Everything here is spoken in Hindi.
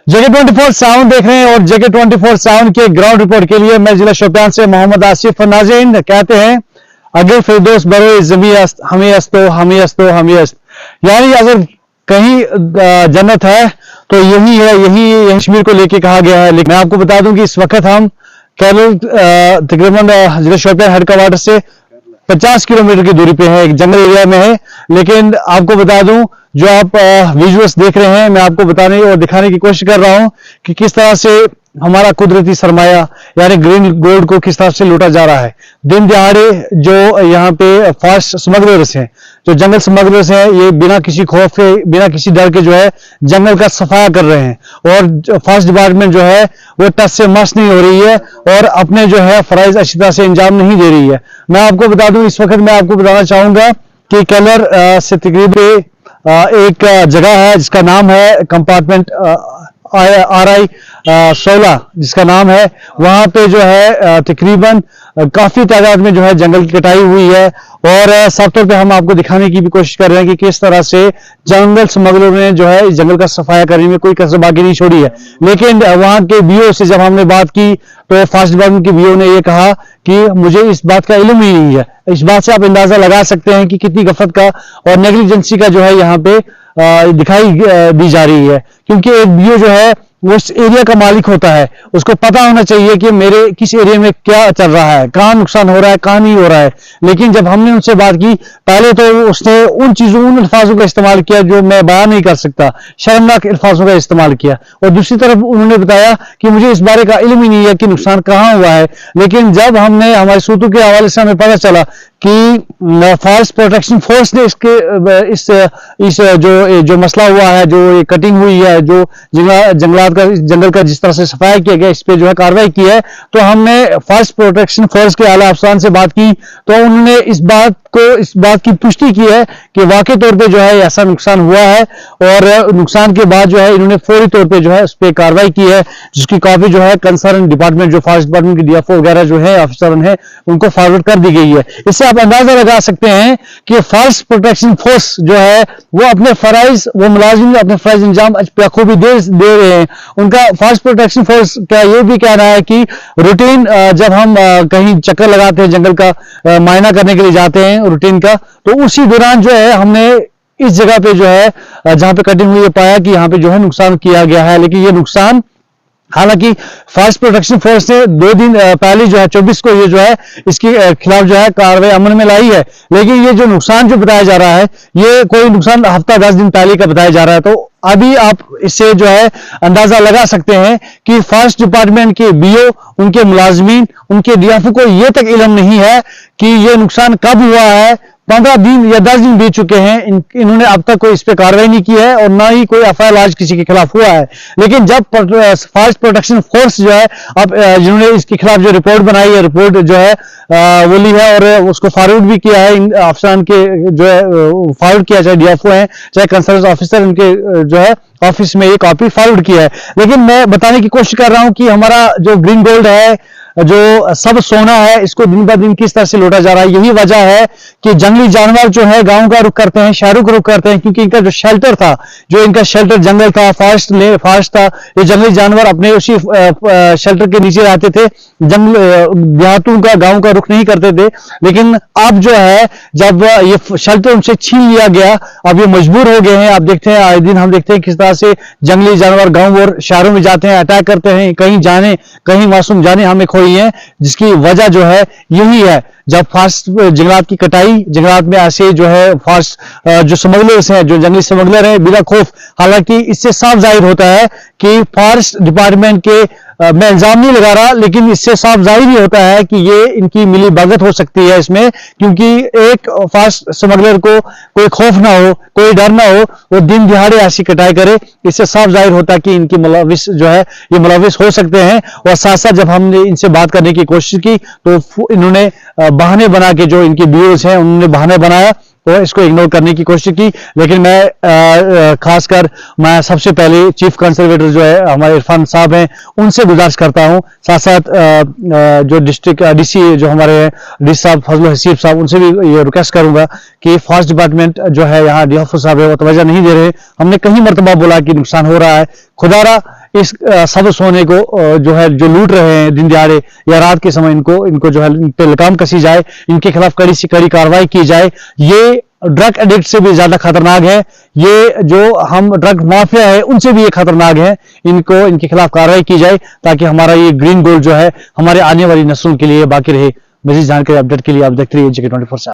JK24 देख रहे हैं और JK24 के ग्राउंड रिपोर्ट के लिए मैं जिला शोपियान से मोहम्मद आसिफ नाज़रीन कहते हैं अगर फिरदौस बरोए ज़मी अस्त हमें अस्तो हमें अस्तो हमें अस्त, यानी अगर कहीं जन्नत है तो यही है, यही कश्मीर को लेके कहा गया है। लेकिन मैं आपको बता दूं कि इस वक्त हम तकरीबन जिला शोपियान हेडक्वार्टर से 50 किलोमीटर की दूरी पे है, एक जंगल एरिया में है। लेकिन आपको बता दूं जो आप विजुअल्स देख रहे हैं, मैं आपको बताने और दिखाने की कोशिश कर रहा हूं कि किस तरह से हमारा कुदरती सरमाया यानी ग्रीन गोल्ड को किस तरह से लूटा जा रहा है। दिन दिहाड़े जो यहाँ पे फास्ट स्मगलर्स हैं, जो जंगल स्मगलर्स हैं, ये बिना किसी खौफ के बिना किसी डर के जो है जंगल का सफाया कर रहे हैं और फॉरेस्ट डिपार्टमेंट जो है वो टस से मस नहीं हो रही है और अपने जो है फराइज अच्छी तरह से अंजाम नहीं दे रही है। मैं आपको बता दूं इस वक्त मैं आपको बताना चाहूंगा कि कलर से तकरीबन एक जगह है जिसका नाम है कंपार्टमेंट RI 16 जिसका नाम है, वहां पे जो है तकरीबन काफी तादाद में जो है जंगल की कटाई हुई है और साफ तौर पे हम आपको दिखाने की भी कोशिश कर रहे हैं कि किस तरह से जंगल स्मगलरों ने जो है इस जंगल का सफाया करने में कोई कसर बाकी नहीं छोड़ी है। लेकिन वहां के बीओ से जब हमने बात की तो फॉरेस्ट डिपार्टमेंट के बीओ ने यह कहा कि मुझे इस बात का इल्म ही नहीं है। इस बात से आप अंदाजा लगा सकते हैं कि कितनी गफलत का और नेग्लिजेंसी का जो है यहाँ पे दिखाई दी जा रही है, क्योंकि एक बीओ जो है वो उस एरिया का मालिक होता है, उसको पता होना चाहिए कि मेरे किस एरिया में क्या चल रहा है, कहाँ नुकसान हो रहा है, कहाँ नहीं हो रहा है। लेकिन जब हमने उनसे बात की, पहले तो उसने उन चीजों उन अल्फाजों का इस्तेमाल किया जो मैं बयान नहीं कर सकता, शर्मनाक अल्फाजों का इस्तेमाल किया और दूसरी तरफ उन्होंने बताया कि मुझे इस बारे का इल्म ही नहीं है कि नुकसान कहाँ हुआ है। लेकिन जब हमने हमारे सूत्रों के हवाले से हमें पता चला कि फॉरेस्ट प्रोटेक्शन फोर्स ने इस जो मसला हुआ है, जो कटिंग हुई है, जो जंगल का जिस तरह से सफाया किया गया, इस पे जो है कार्रवाई की है, तो हमने फॉरेस्ट प्रोटेक्शन फोर्स के आला अफसरान से बात की तो उन्होंने इस बात की पुष्टि की है कि वाकई तौर पे जो है ऐसा नुकसान हुआ है और नुकसान के बाद जो है इन्होंने फौरी तौर पे जो है उस पर कार्रवाई की है, जिसकी कॉपी जो है कंसर्न डिपार्टमेंट जो फॉरेस्ट डिपार्टमेंट की DFO वगैरह जो है ऑफिसर है उनको फॉरवर्ड कर दी गई है। इससे आप अंदाजा लगा सकते हैं कि फॉरेस्ट प्रोटेक्शन फोर्स जो है वो अपने फराइज, वो मुलाजिम अपने फराइज अंजाम बखूबी दे रहे हैं। उनका फॉरेस्ट प्रोटेक्शन फोर्स का ये भी कहना है कि रूटीन जब हम कहीं चक्कर लगाते हैं, जंगल का मायना करने के लिए जाते हैं रूटीन का, तो उसी दौरान जो है हमने इस जगह पे जो है जहां पे कटिंग हुई है पाया कि यहाँ पे जो है नुकसान किया गया है। लेकिन ये नुकसान हालांकि फॉरेस्ट प्रोटेक्शन फोर्स ने 2 दिन पहले जो है 24 को ये जो है इसके खिलाफ जो है कार्रवाई अमल में लाई है। लेकिन ये जो नुकसान जो बताया जा रहा है ये कोई नुकसान हफ्ता 10 दिन पहले का बताया जा रहा है। तो अभी आप इससे जो है अंदाजा लगा सकते हैं कि फॉरेस्ट डिपार्टमेंट के BO, उनके मुलाजमीन, उनके DFO को ये तक इल्म नहीं है कि ये नुकसान कब हुआ है। 15 दिन या 10 दिन बीत चुके हैं, इन्होंने अब तक कोई इस पे कार्रवाई नहीं की है और ना ही कोई FIR आज किसी के खिलाफ हुआ है। लेकिन जब फॉरेस्ट प्रोटेक्शन फोर्स जो है अब जिन्होंने इसके खिलाफ जो रिपोर्ट बनाई है, रिपोर्ट जो है वो ली है और उसको फॉरवर्ड भी किया है इन अफसरान के जो है फॉरवर्ड किया, चाहे DFO हैं चाहे कंसर्न ऑफिसर, उनके जो है ऑफिस में ये कॉपी फॉरवर्ड किया है। लेकिन मैं बताने की कोशिश कर रहा हूं कि हमारा जो ग्रीन गोल्ड है, जो सब सोना है, इसको दिन ब दिन किस तरह से लूटा जा रहा है। यही वजह है कि जंगली जानवर जो है गांव का रुख करते हैं, शहरों का रुख करते हैं, क्योंकि इनका जो शेल्टर था, जो इनका शेल्टर जंगल था, फॉरेस्ट था, ये जंगली जानवर अपने उसी शेल्टर के नीचे रहते थे, देहातों का गांव का रुख नहीं करते थे। लेकिन अब जो है जब ये शेल्टर उनसे छीन लिया गया, अब ये मजबूर हो गए हैं। आप देखते हैं आए दिन हम देखते हैं किस तरह से जंगली जानवर गांव और शहरों में जाते हैं, अटैक करते हैं, कहीं मासूम जाने हमें खोई है, जिसकी वजह जो है यही है। जब फॉरेस्ट जंगलात की कटाई, जंगलात में ऐसे जो है फॉरेस्ट जो स्मगलर्स हैं, जो जंगली स्मगलर हैं बिला खौफ, हालांकि इससे साफ जाहिर होता है कि फॉरेस्ट डिपार्टमेंट के मैं इल्जाम नहीं लगा रहा, लेकिन इससे साफ जाहिर ही होता है कि ये इनकी मिली भगत हो सकती है इसमें, क्योंकि एक फास्ट स्मगलर को कोई खौफ ना हो, कोई डर ना हो, वो दिन दिहाड़े ऐसी कटाई करे, इससे साफ जाहिर होता है कि इनकी मुलविस जो है ये मुलविस हो सकते हैं। और साथ साथ जब हमने इनसे बात करने की कोशिश की तो इन्होंने बहाने बना के, जो इनके BOs हैं उन्होंने बहाने बनाया तो इसको इग्नोर करने की कोशिश की। लेकिन मैं खासकर मैं सबसे पहले चीफ कंजर्वेटर जो है हमारे इरफान साहब हैं, उनसे गुजारिश करता हूं, साथ साथ जो डिस्ट्रिक्ट DC जो हमारे DC साहब फजल हसीब साहब, उनसे भी ये रिक्वेस्ट करूंगा कि फॉरेस्ट डिपार्टमेंट जो है यहाँ DFO साहब है वो तवज्जो नहीं दे रहे। हमने कई मरतबा बोला कि नुकसान हो रहा है, खुदारा इस सब सोने को जो है जो लूट रहे हैं दिन दिहाड़े या रात के समय, इनको जो है इन पे लगाम कसी जाए, इनके खिलाफ कड़ी से कड़ी कार्रवाई की जाए। ये ड्रग एडिक्ट से भी ज्यादा खतरनाक है, ये जो हम ड्रग माफिया है उनसे भी ये खतरनाक है। इनके खिलाफ कार्रवाई की जाए ताकि हमारा ये ग्रीन गोल्ड जो है हमारे आने वाली नस्लों के लिए बाकी रहे। मजीद जानकारी अपडेट के लिए आप देखते रहिए JK24।